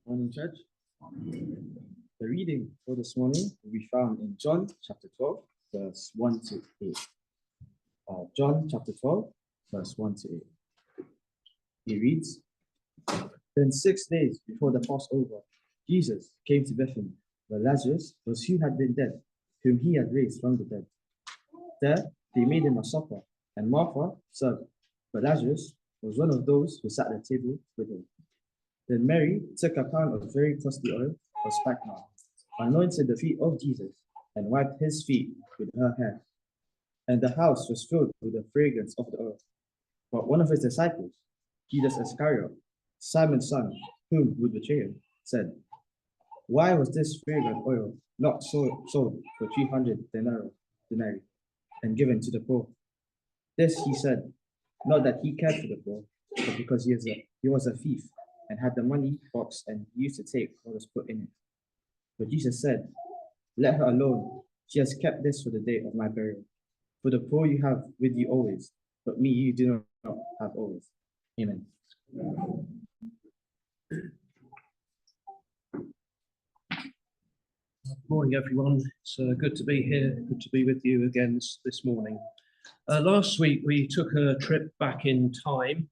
Morning, church. The reading for this morning will be found in John chapter 12, verse 1 to 8. John chapter 12, verse 1 to 8. He reads, Then 6 days before the Passover, Jesus came to Bethany, where Lazarus was who had been dead, whom he had raised from the dead. There they made him a supper, and Martha served, but Lazarus was one of those who sat at the table with him. Then Mary took a pound of very costly oil of spikenard, anointed the feet of Jesus, and wiped his feet with her hair. And the house was filled with the fragrance of the oil. But one of his disciples, Judas Iscariot, Simon's son, whom would betray him, said, Why was this fragrant oil not sold for 300 denarii and given to the poor? This he said, not that he cared for the poor, but because he was a thief, and had the money box and used to take what was put in it. But Jesus said, Let her alone. She has kept this for the day of my burial. For the poor you have with you always, but me you do not have always. Amen. Good morning, everyone. It's good to be here. Good to be with you again this morning. Last week, we took a trip back in time,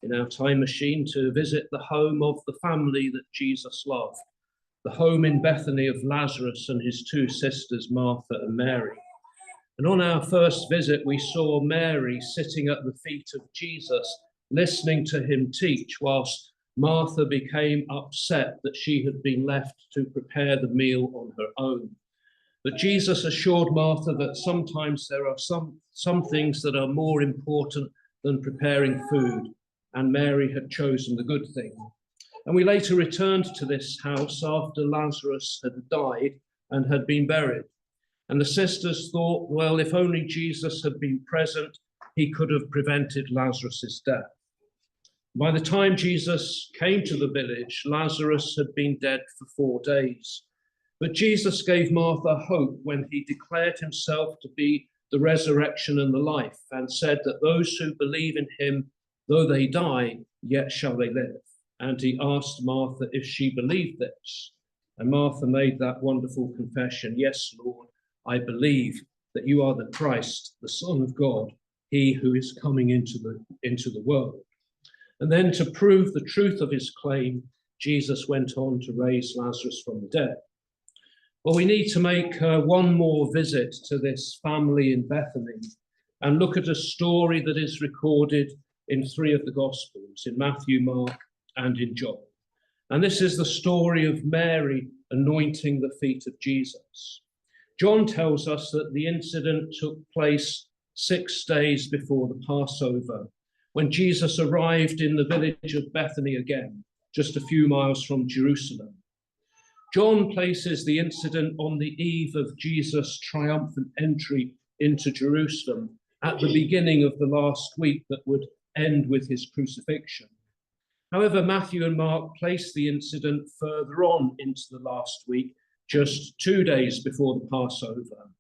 in our time machine, to visit the home of the family that Jesus loved, the home in Bethany of Lazarus and his two sisters, Martha and Mary. And on our first visit, we saw Mary sitting at the feet of Jesus, listening to him teach, whilst Martha became upset that she had been left to prepare the meal on her own. But Jesus assured Martha that sometimes there are some things that are more important than preparing food, and Mary had chosen the good thing. And we later returned to this house after Lazarus had died and had been buried. And the sisters thought, well, if only Jesus had been present, he could have prevented Lazarus's death. By the time Jesus came to the village, Lazarus had been dead for 4 days. But Jesus gave Martha hope when he declared himself to be the resurrection and the life, and said that those who believe in him, though they die, yet shall they live. And he asked Martha if she believed this. And Martha made that wonderful confession, Yes, Lord, I believe that you are the Christ, the Son of God, he who is coming into the world. And then to prove the truth of his claim, Jesus went on to raise Lazarus from the dead. Well, we need to make one more visit to this family in Bethany and look at a story that is recorded in 3 of the Gospels, in Matthew, Mark, and in John. And this is the story of Mary anointing the feet of Jesus. John tells us that the incident took place 6 days before the Passover, when Jesus arrived in the village of Bethany again, just a few miles from Jerusalem. John places the incident on the eve of Jesus' triumphant entry into Jerusalem at the beginning of the last week that would end with his crucifixion. However, Matthew and Mark place the incident further on into the last week, just 2 days before the Passover.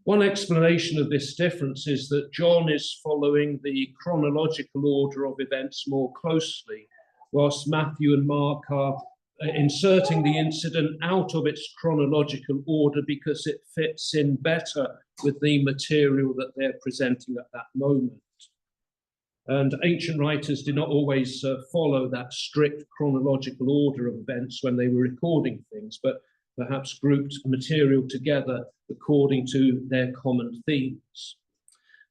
One explanation of this difference is that John is following the chronological order of events more closely, whilst Matthew and Mark are inserting the incident out of its chronological order because it fits in better with the material that they're presenting at that moment. And ancient writers did not always follow that strict chronological order of events when they were recording things, but perhaps grouped material together according to their common themes.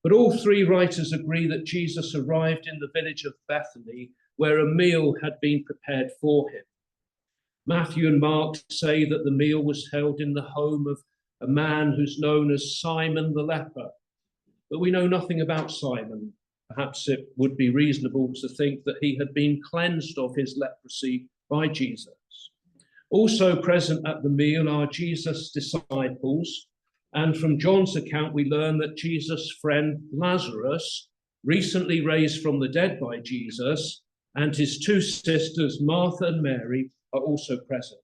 But all 3 writers agree that Jesus arrived in the village of Bethany, where a meal had been prepared for him. Matthew and Mark say that the meal was held in the home of a man who's known as Simon the leper. But we know nothing about Simon. Perhaps it would be reasonable to think that he had been cleansed of his leprosy by Jesus. Also present at the meal are Jesus' disciples, and from John's account we learn that Jesus' friend Lazarus, recently raised from the dead by Jesus, and his 2 sisters, Martha and Mary, are also present.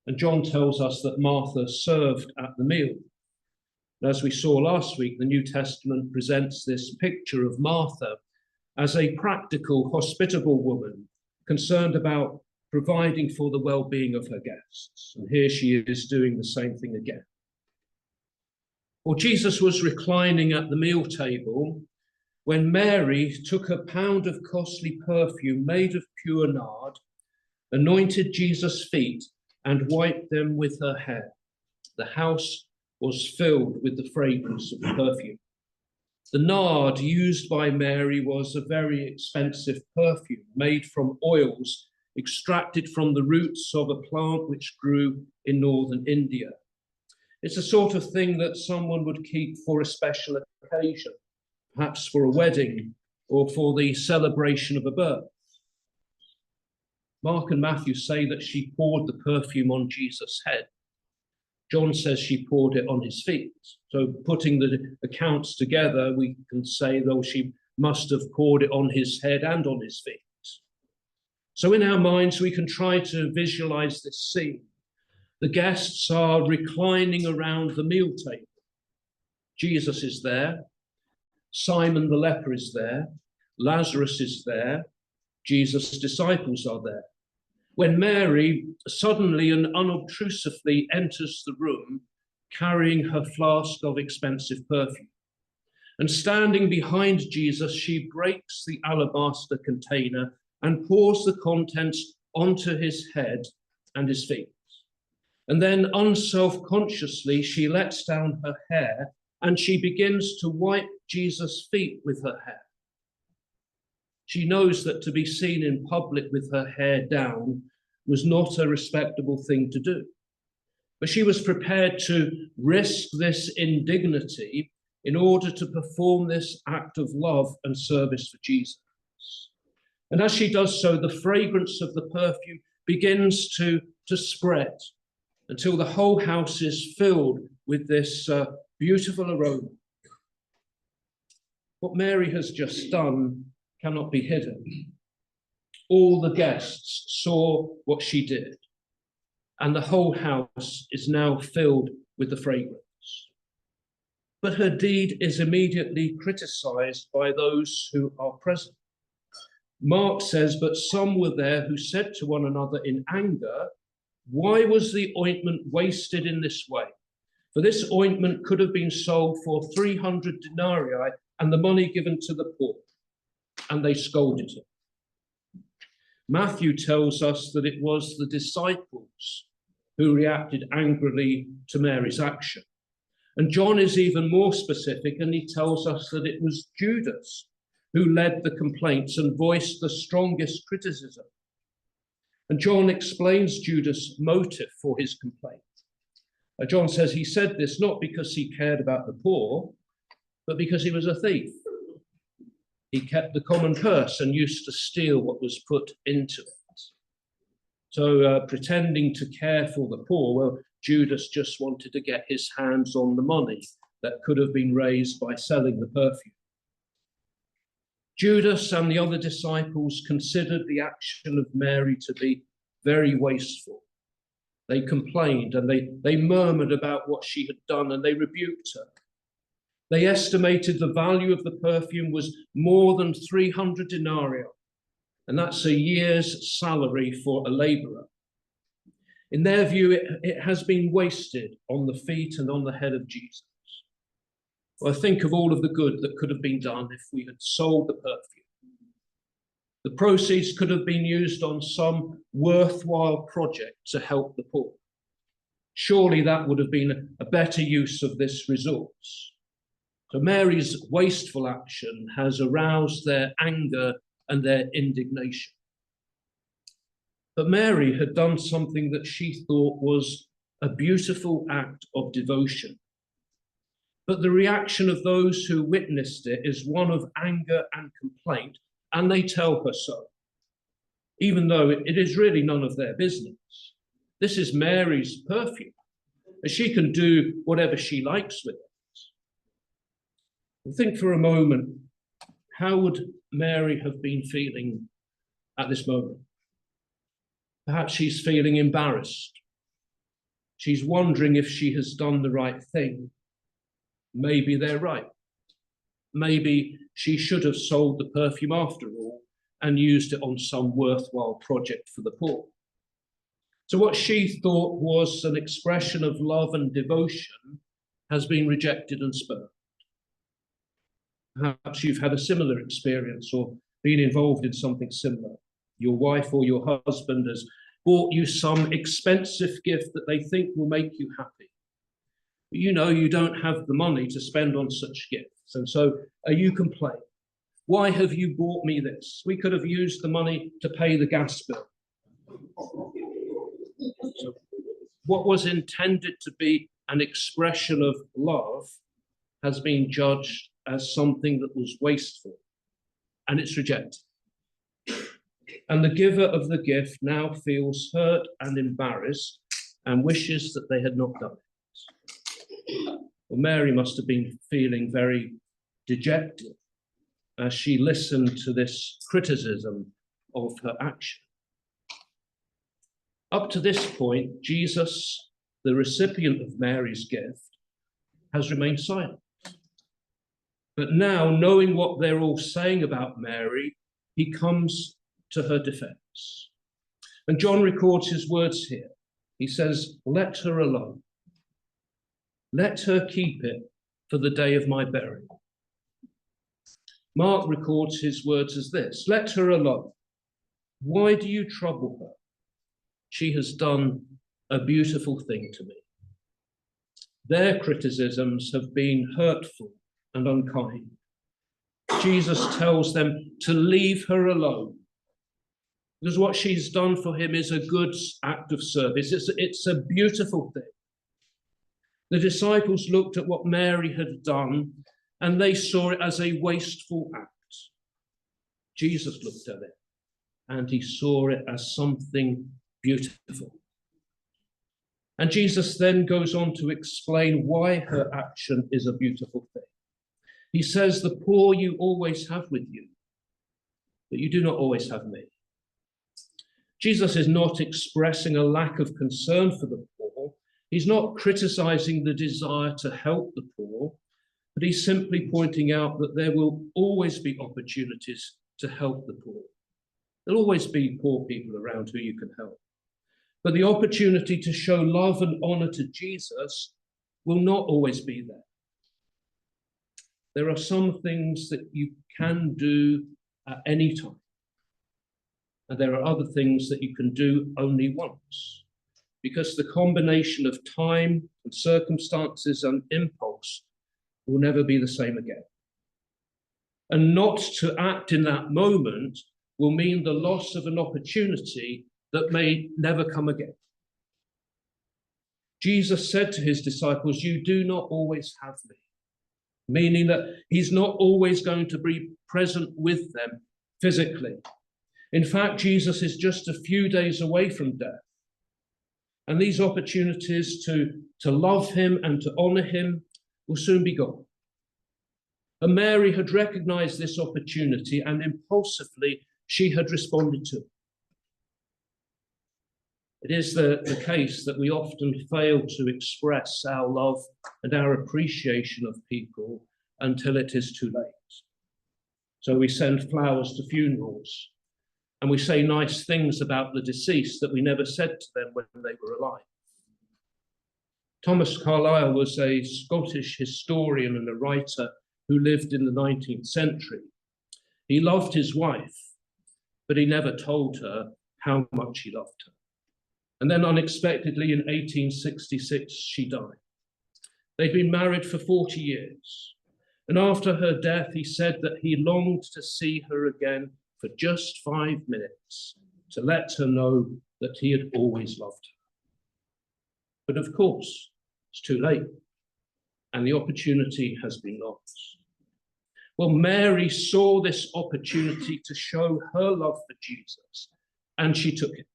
And John tells us that Martha served at the meal. As we saw last week, the New Testament presents this picture of Martha as a practical, hospitable woman, concerned about providing for the well-being of her guests. And here she is doing the same thing again. Or Jesus was reclining at the meal table when Mary took a pound of costly perfume made of pure nard, anointed Jesus' feet, and wiped them with her hair. The house was filled with the fragrance of the perfume. The nard used by Mary was a very expensive perfume made from oils extracted from the roots of a plant which grew in northern India. It's a sort of thing that someone would keep for a special occasion, perhaps for a wedding or for the celebration of a birth. Mark and Matthew say that she poured the perfume on Jesus' head. John says she poured it on his feet. So putting the accounts together, we can say, though, she must have poured it on his head and on his feet. So in our minds, we can try to visualize this scene. The guests are reclining around the meal table. Jesus is there. Simon the leper is there. Lazarus is there. Jesus' disciples are there. When Mary suddenly and unobtrusively enters the room, carrying her flask of expensive perfume. And standing behind Jesus, she breaks the alabaster container and pours the contents onto his head and his feet. And then unself-consciously, she lets down her hair and she begins to wipe Jesus' feet with her hair. She knows that to be seen in public with her hair down was not a respectable thing to do. But she was prepared to risk this indignity in order to perform this act of love and service for Jesus. And as she does so, the fragrance of the perfume begins to spread until the whole house is filled with this beautiful aroma. What Mary has just done cannot be hidden. All the guests saw what she did, and the whole house is now filled with the fragrance. But her deed is immediately criticized by those who are present. Mark says, but some were there who said to one another in anger, why was the ointment wasted in this way? For this ointment could have been sold for 300 denarii and the money given to the poor. And they scolded him. Matthew tells us that it was the disciples who reacted angrily to Mary's action. And John is even more specific, and he tells us that it was Judas who led the complaints and voiced the strongest criticism. And John explains Judas' motive for his complaint. John says he said this not because he cared about the poor, but because he was a thief. He kept the common purse and used to steal what was put into it. So pretending to care for the poor, well, Judas just wanted to get his hands on the money that could have been raised by selling the perfume. Judas and the other disciples considered the action of Mary to be very wasteful. They complained and they murmured about what she had done, and they rebuked her. They estimated the value of the perfume was more than 300 denarii, and that's a year's salary for a laborer. In their view, it has been wasted on the feet and on the head of Jesus. Well, think of all of the good that could have been done if we had sold the perfume. The proceeds could have been used on some worthwhile project to help the poor. Surely that would have been a better use of this resource. So Mary's wasteful action has aroused their anger and their indignation. But Mary had done something that she thought was a beautiful act of devotion. But the reaction of those who witnessed it is one of anger and complaint, and they tell her so, even though it is really none of their business. This is Mary's perfume, and she can do whatever she likes with it. Think for a moment, how would Mary have been feeling at this moment? Perhaps she's feeling embarrassed. She's wondering if she has done the right thing. Maybe they're right. Maybe she should have sold the perfume after all and used it on some worthwhile project for the poor. So what she thought was an expression of love and devotion has been rejected and spurned. Perhaps you've had a similar experience or been involved in something similar. Your wife or your husband has bought you some expensive gift that they think will make you happy. But you know you don't have the money to spend on such gifts. And so you complain. Why have you bought me this? We could have used the money to pay the gas bill. So what was intended to be an expression of love has been judged as something that was wasteful, and it's rejected. And the giver of the gift now feels hurt and embarrassed and wishes that they had not done it. Well, Mary must have been feeling very dejected as she listened to this criticism of her action. Up to this point, Jesus, the recipient of Mary's gift, has remained silent. But now, knowing what they're all saying about Mary, he comes to her defense. And John records his words here. He says, "Let her alone. Let her keep it for the day of my burial." Mark records his words as this: "Let her alone. Why do you trouble her? She has done a beautiful thing to me." Their criticisms have been hurtful and unkind. Jesus tells them to leave her alone, because what she's done for him is a good act of service. It's a beautiful thing. The disciples looked at what Mary had done and they saw it as a wasteful act. Jesus looked at it and he saw it as something beautiful. And Jesus then goes on to explain why her action is a beautiful thing. He says, "The poor you always have with you, but you do not always have me." Jesus is not expressing a lack of concern for the poor. He's not criticizing the desire to help the poor, but he's simply pointing out that there will always be opportunities to help the poor. There'll always be poor people around who you can help. But the opportunity to show love and honor to Jesus will not always be there. There are some things that you can do at any time. And there are other things that you can do only once, because the combination of time and circumstances and impulse will never be the same again. And not to act in that moment will mean the loss of an opportunity that may never come again. Jesus said to his disciples, "You do not always have me," meaning that he's not always going to be present with them physically. In fact, Jesus is just a few days away from death. And these opportunities to love him and to honor him will soon be gone. And Mary had recognized this opportunity and impulsively she had responded to it. It is the case that we often fail to express our love and our appreciation of people until it is too late. So we send flowers to funerals and we say nice things about the deceased that we never said to them when they were alive. Thomas Carlyle was a Scottish historian and a writer who lived in the 19th century. He loved his wife, but he never told her how much he loved her. And then unexpectedly in 1866, she died. They'd been married for 40 years. And after her death, he said that he longed to see her again for just 5 minutes to let her know that he had always loved her. But of course, it's too late, and the opportunity has been lost. Well, Mary saw this opportunity to show her love for Jesus, and she took it.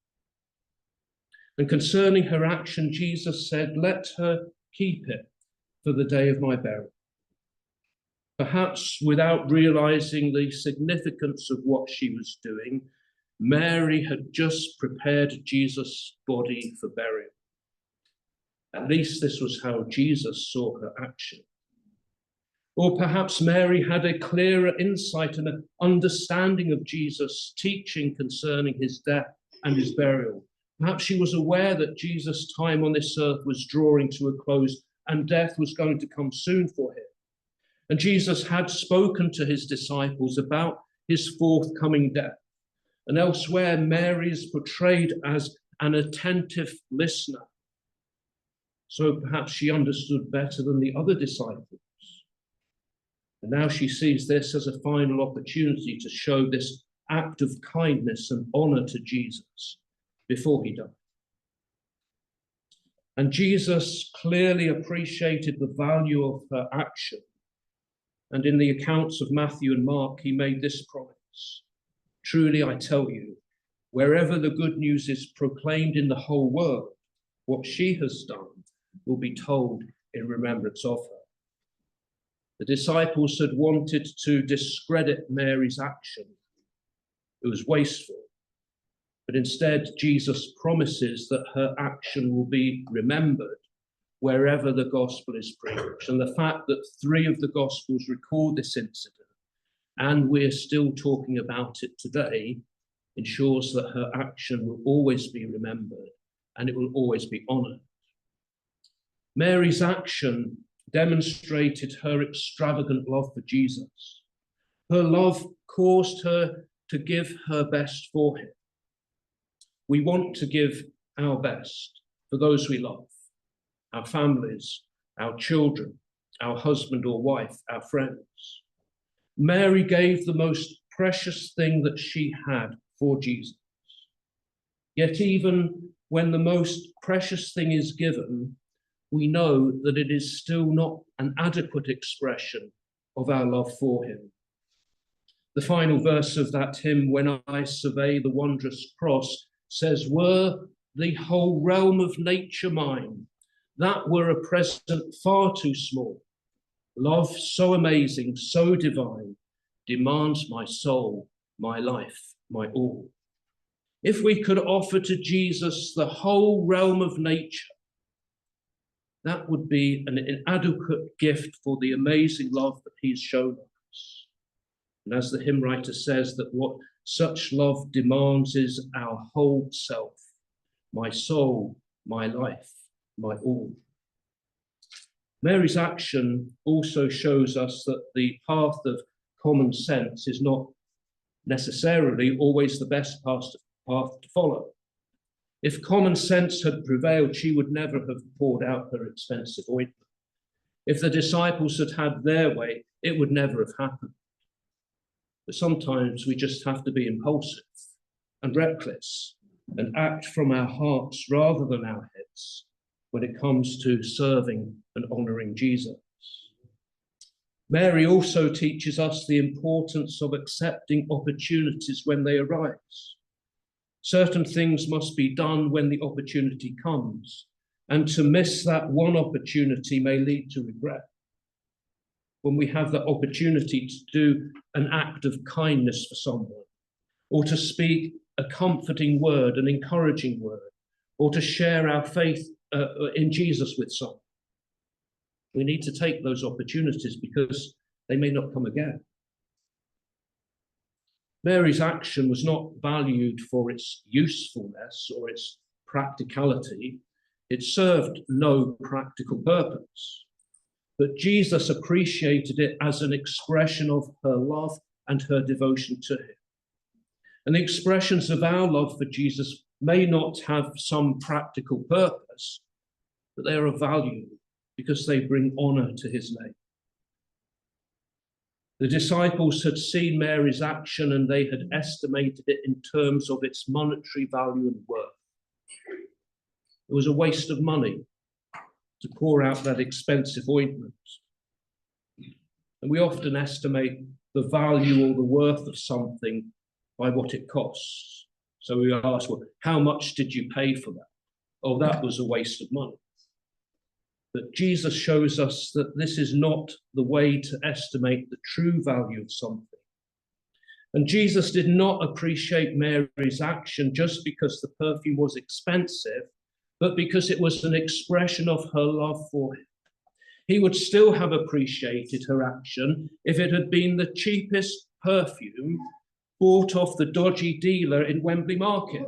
And concerning her action, Jesus said, "Let her keep it for the day of my burial." Perhaps without realizing the significance of what she was doing, Mary had just prepared Jesus' body for burial. At least this was how Jesus saw her action. Or perhaps Mary had a clearer insight and an understanding of Jesus' teaching concerning his death and his burial, Perhaps she was aware that Jesus' time on this earth was drawing to a close and death was going to come soon for him. And Jesus had spoken to his disciples about his forthcoming death. And elsewhere, Mary is portrayed as an attentive listener. So perhaps she understood better than the other disciples. And now she sees this as a final opportunity to show this act of kindness and honor to Jesus before he died. And Jesus clearly appreciated the value of her action. And in the accounts of Matthew and Mark, he made this promise: "Truly I tell you, wherever the good news is proclaimed in the whole world, what she has done will be told in remembrance of her." The disciples had wanted to discredit Mary's action. It was wasteful. But instead, Jesus promises that her action will be remembered wherever the gospel is preached. And the fact that 3 of the gospels record this incident, and we're still talking about it today, ensures that her action will always be remembered and it will always be honored. Mary's action demonstrated her extravagant love for Jesus. Her love caused her to give her best for him. We want to give our best for those we love, our families, our children, our husband or wife, our friends. Mary gave the most precious thing that she had for Jesus. Yet even when the most precious thing is given, we know that it is still not an adequate expression of our love for him. The final verse of that hymn, "When I Survey the Wondrous Cross," says, "Were the whole realm of nature mine, that were a present far too small. Love so amazing, so divine, demands my soul, my life, my all." If we could offer to Jesus the whole realm of nature, that would be an inadequate gift for the amazing love that he's shown us. And as the hymn writer says, that what such love demands is our whole self, my soul, my life, my all. Mary's action also shows us that the path of common sense is not necessarily always the best path to follow. If common sense had prevailed, she would never have poured out her expensive ointment. If the disciples had had their way, it would never have happened. But sometimes we just have to be impulsive and reckless and act from our hearts rather than our heads when it comes to serving and honoring Jesus. Mary also teaches us the importance of accepting opportunities when they arise. Certain things must be done when the opportunity comes, and to miss that one opportunity may lead to regret. When we have the opportunity to do an act of kindness for someone, or to speak a comforting word, an encouraging word, or to share our faith in Jesus with someone, we need to take those opportunities because they may not come again. Mary's action was not valued for its usefulness or its practicality. It served no practical purpose. But Jesus appreciated it as an expression of her love and her devotion to him. And the expressions of our love for Jesus may not have some practical purpose, but they are of value because they bring honor to his name. The disciples had seen Mary's action and they had estimated it in terms of its monetary value and worth. It was a waste of money to pour out that expensive ointment. And we often estimate the value or the worth of something by what it costs. So we ask, well, how much did you pay for that? Oh, that was a waste of money. But Jesus shows us that this is not the way to estimate the true value of something. And Jesus did not appreciate Mary's action just because the perfume was expensive, but because it was an expression of her love for him. He would still have appreciated her action if it had been the cheapest perfume bought off the dodgy dealer in Wembley Market.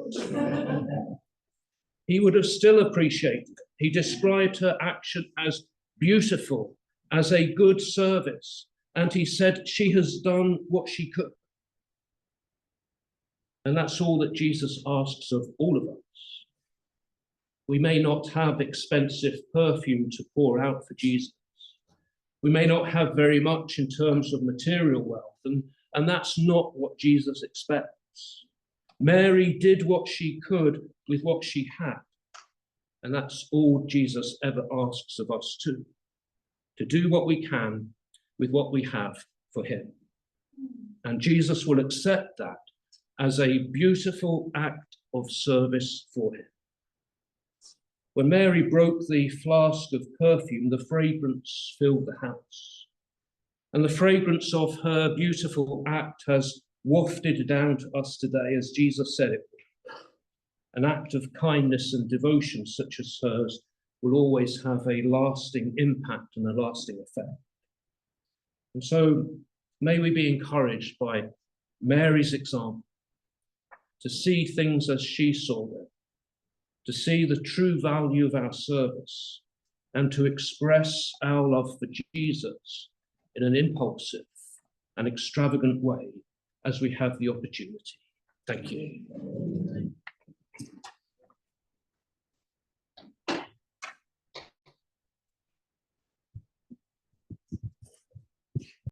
he would have still appreciated it. He described her action as beautiful, as a good service, and he said she has done what she could. And that's all that Jesus asks of all of us. We may not have expensive perfume to pour out for Jesus. We may not have very much in terms of material wealth, and that's not what Jesus expects. Mary did what she could with what she had, and that's all Jesus ever asks of us too, to do what we can with what we have for him. And Jesus will accept that as a beautiful act of service for him. When Mary broke the flask of perfume, the fragrance filled the house. And the fragrance of her beautiful act has wafted down to us today, as Jesus said it would. An act of kindness and devotion such as hers will always have a lasting impact and a lasting effect. And so may we be encouraged by Mary's example to see things as she saw them, to see the true value of our service, and to express our love for Jesus in an impulsive and extravagant way as we have the opportunity. Thank you.